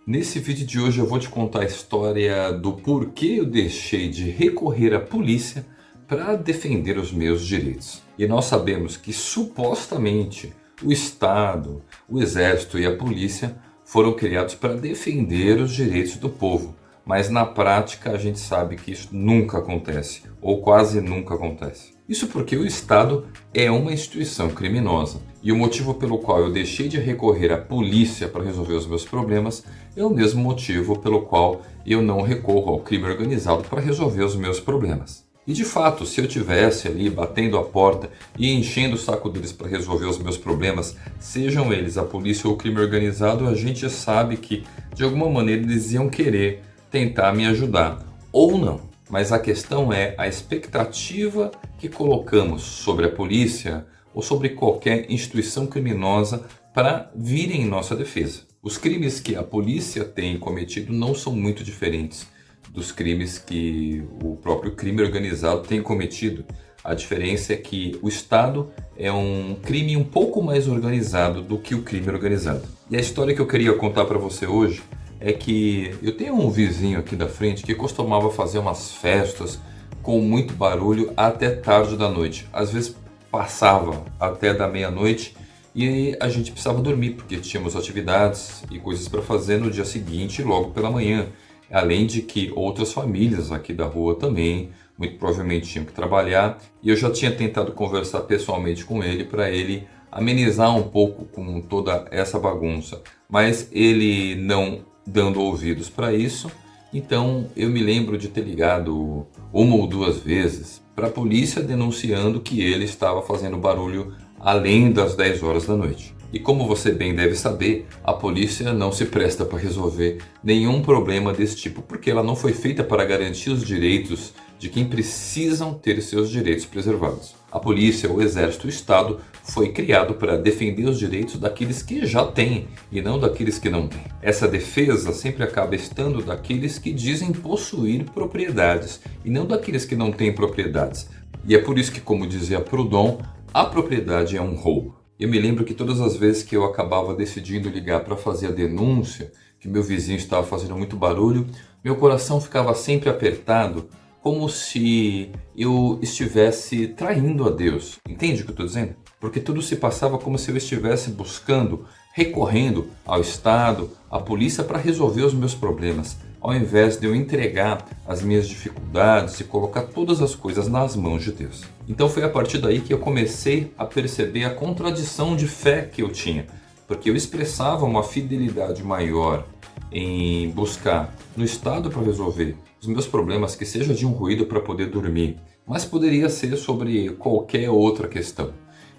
Nesse vídeo de hoje eu vou te contar a história do porquê eu deixei de recorrer à polícia para defender os meus direitos. E nós sabemos que supostamente o Estado, o Exército e a polícia foram criados para defender os direitos do povo. Mas na prática a gente sabe que isso nunca acontece, ou quase nunca acontece. Isso porque o Estado é uma instituição criminosa. E o motivo pelo qual eu deixei de recorrer à polícia para resolver os meus problemas é o mesmo motivo pelo qual eu não recorro ao crime organizado para resolver os meus problemas. E de fato, se eu tivesse ali batendo a porta e enchendo o saco deles para resolver os meus problemas, sejam eles a polícia ou o crime organizado, a gente sabe que de alguma maneira eles iam querer tentar me ajudar, ou não. Mas a questão é a expectativa que colocamos sobre a polícia ou sobre qualquer instituição criminosa para virem em nossa defesa. Os crimes que a polícia tem cometido não são muito diferentes dos crimes que o próprio crime organizado tem cometido. A diferença é que o Estado é um crime um pouco mais organizado do que o crime organizado. E a história que eu queria contar para você hoje é que eu tenho um vizinho aqui da frente que costumava fazer umas festas com muito barulho até tarde da noite. Às vezes passava até da meia-noite e a gente precisava dormir porque tínhamos atividades e coisas para fazer no dia seguinte, logo pela manhã. Além de que outras famílias aqui da rua também, muito provavelmente tinham que trabalhar. E eu já tinha tentado conversar pessoalmente com ele para ele amenizar um pouco com toda essa bagunça. Mas ele não dando ouvidos para isso, então eu me lembro de ter ligado uma ou duas vezes para a polícia denunciando que ele estava fazendo barulho além das 10 horas da noite. E como você bem deve saber, a polícia não se presta para resolver nenhum problema desse tipo, porque ela não foi feita para garantir os direitos de quem precisam ter seus direitos preservados. A polícia, o exército, o Estado foi criado para defender os direitos daqueles que já têm e não daqueles que não têm. Essa defesa sempre acaba estando daqueles que dizem possuir propriedades e não daqueles que não têm propriedades. E é por isso que, como dizia Proudhon, a propriedade é um roubo. Eu me lembro que todas as vezes que eu acabava decidindo ligar para fazer a denúncia, que meu vizinho estava fazendo muito barulho, meu coração ficava sempre apertado, como se eu estivesse traindo a Deus. Entende o que eu estou dizendo? Porque tudo se passava como se eu estivesse buscando, recorrendo ao Estado, à polícia para resolver os meus problemas, ao invés de eu entregar as minhas dificuldades e colocar todas as coisas nas mãos de Deus. Então foi a partir daí que eu comecei a perceber a contradição de fé que eu tinha, porque eu expressava uma fidelidade maior em buscar no Estado para resolver os meus problemas, que seja de um ruído para poder dormir, mas poderia ser sobre qualquer outra questão,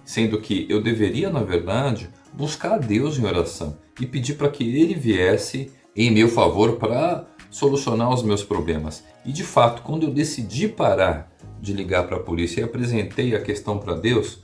sendo que eu deveria, na verdade, buscar a Deus em oração e pedir para que Ele viesse em meu favor para solucionar os meus problemas. E de fato, quando eu decidi parar de ligar para a polícia e apresentei a questão para Deus,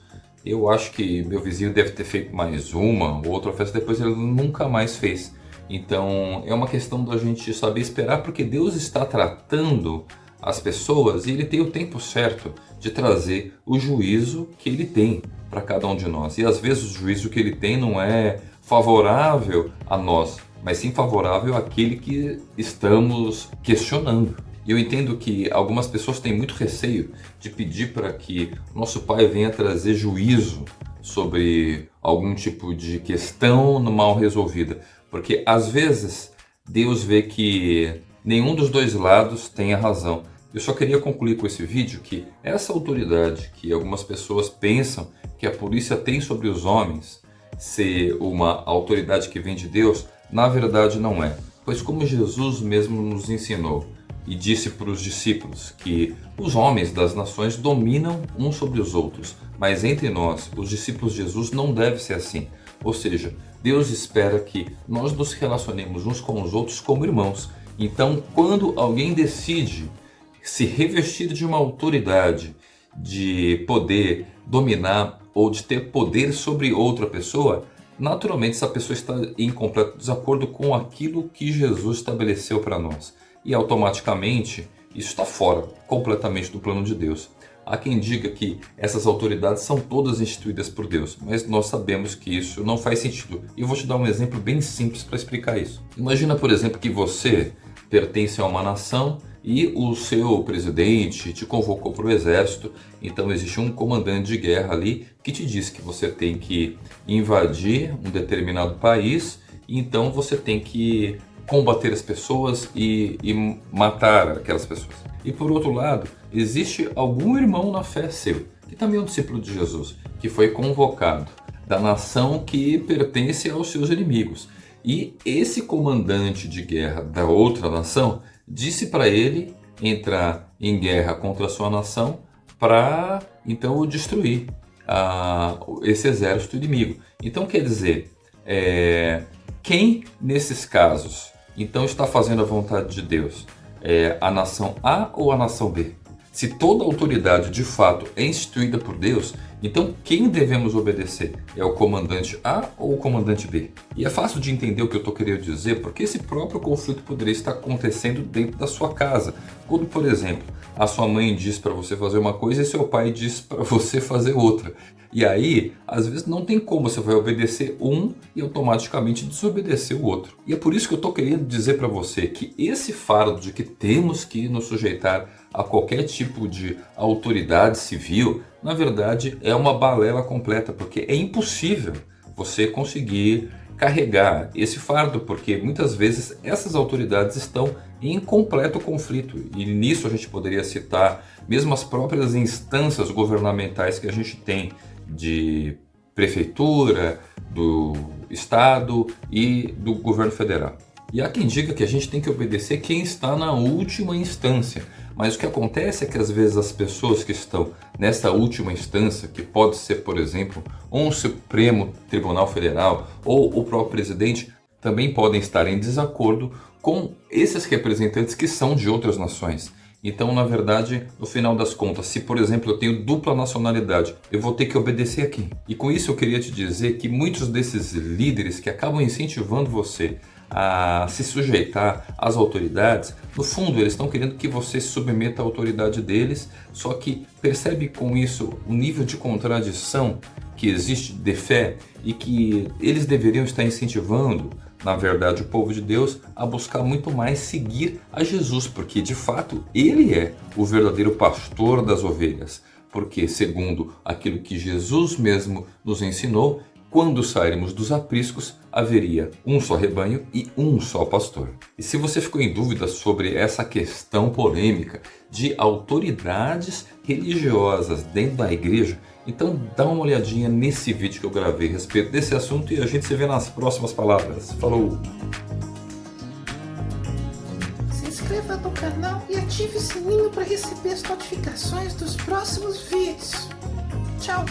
eu acho que meu vizinho deve ter feito mais uma ou outra festa, depois ele nunca mais fez. Então é uma questão da gente saber esperar, porque Deus está tratando as pessoas e Ele tem o tempo certo de trazer o juízo que Ele tem para cada um de nós. E às vezes o juízo que Ele tem não é favorável a nós, mas sim favorável àquele que estamos questionando. E eu entendo que algumas pessoas têm muito receio de pedir para que o nosso Pai venha trazer juízo sobre algum tipo de questão mal resolvida, porque às vezes Deus vê que nenhum dos dois lados tem a razão. Eu só queria concluir com esse vídeo que essa autoridade que algumas pessoas pensam que a polícia tem sobre os homens ser uma autoridade que vem de Deus, na verdade não é. Pois como Jesus mesmo nos ensinou e disse para os discípulos que os homens das nações dominam uns sobre os outros, mas entre nós, os discípulos de Jesus, não deve ser assim. Ou seja, Deus espera que nós nos relacionemos uns com os outros como irmãos. Então, quando alguém decide se revestir de uma autoridade, de poder dominar ou de ter poder sobre outra pessoa, naturalmente essa pessoa está em completo desacordo com aquilo que Jesus estabeleceu para nós. E automaticamente isso está fora completamente do plano de Deus. Há quem diga que essas autoridades são todas instituídas por Deus, mas nós sabemos que isso não faz sentido. E eu vou te dar um exemplo bem simples para explicar isso. Imagina, por exemplo, que você pertence a uma nação e o seu presidente te convocou para o exército. Então existe um comandante de guerra ali que te diz que você tem que invadir um determinado país, e então você tem que combater as pessoas e matar aquelas pessoas. E por outro lado, existe algum irmão na fé seu, que também é um discípulo de Jesus, que foi convocado da nação que pertence aos seus inimigos. E esse comandante de guerra da outra nação disse para ele entrar em guerra contra a sua nação para então o destruir, esse exército inimigo. Então quer dizer, quem nesses casos então está fazendo a vontade de Deus? A nação A ou a nação B? Se toda autoridade de fato é instituída por Deus, então quem devemos obedecer? É o comandante A ou o comandante B? E é fácil de entender o que eu estou querendo dizer, porque esse próprio conflito poderia estar acontecendo dentro da sua casa. Quando, por exemplo, a sua mãe diz para você fazer uma coisa e seu pai diz para você fazer outra. E aí, às vezes não tem como, você vai obedecer um e automaticamente desobedecer o outro. E é por isso que eu estou querendo dizer para você que esse fardo de que temos que nos sujeitar a qualquer tipo de autoridade civil, na verdade é uma balela completa, porque é impossível você conseguir carregar esse fardo, porque muitas vezes essas autoridades estão em completo conflito. E nisso a gente poderia citar mesmo as próprias instâncias governamentais que a gente tem, de prefeitura, do estado e do governo federal. E há quem diga que a gente tem que obedecer quem está na última instância. Mas o que acontece é que às vezes as pessoas que estão nessa última instância, que pode ser, por exemplo, um Supremo Tribunal Federal ou o próprio presidente, também podem estar em desacordo com esses representantes que são de outras nações. Então, na verdade, no final das contas, se por exemplo eu tenho dupla nacionalidade, eu vou ter que obedecer a quem? E com isso eu queria te dizer que muitos desses líderes que acabam incentivando você a se sujeitar às autoridades, no fundo eles estão querendo que você se submeta à autoridade deles, só que percebe com isso o nível de contradição que existe de fé e que eles deveriam estar incentivando, na verdade, o povo de Deus a buscar muito mais seguir a Jesus, porque de fato ele é o verdadeiro pastor das ovelhas, porque segundo aquilo que Jesus mesmo nos ensinou, quando sairmos dos apriscos, haveria um só rebanho e um só pastor. E se você ficou em dúvida sobre essa questão polêmica de autoridades religiosas dentro da igreja, então dá uma olhadinha nesse vídeo que eu gravei a respeito desse assunto e a gente se vê nas próximas palavras. Falou! Se inscreva no canal e ative o sininho para receber as notificações dos próximos vídeos. Tchau!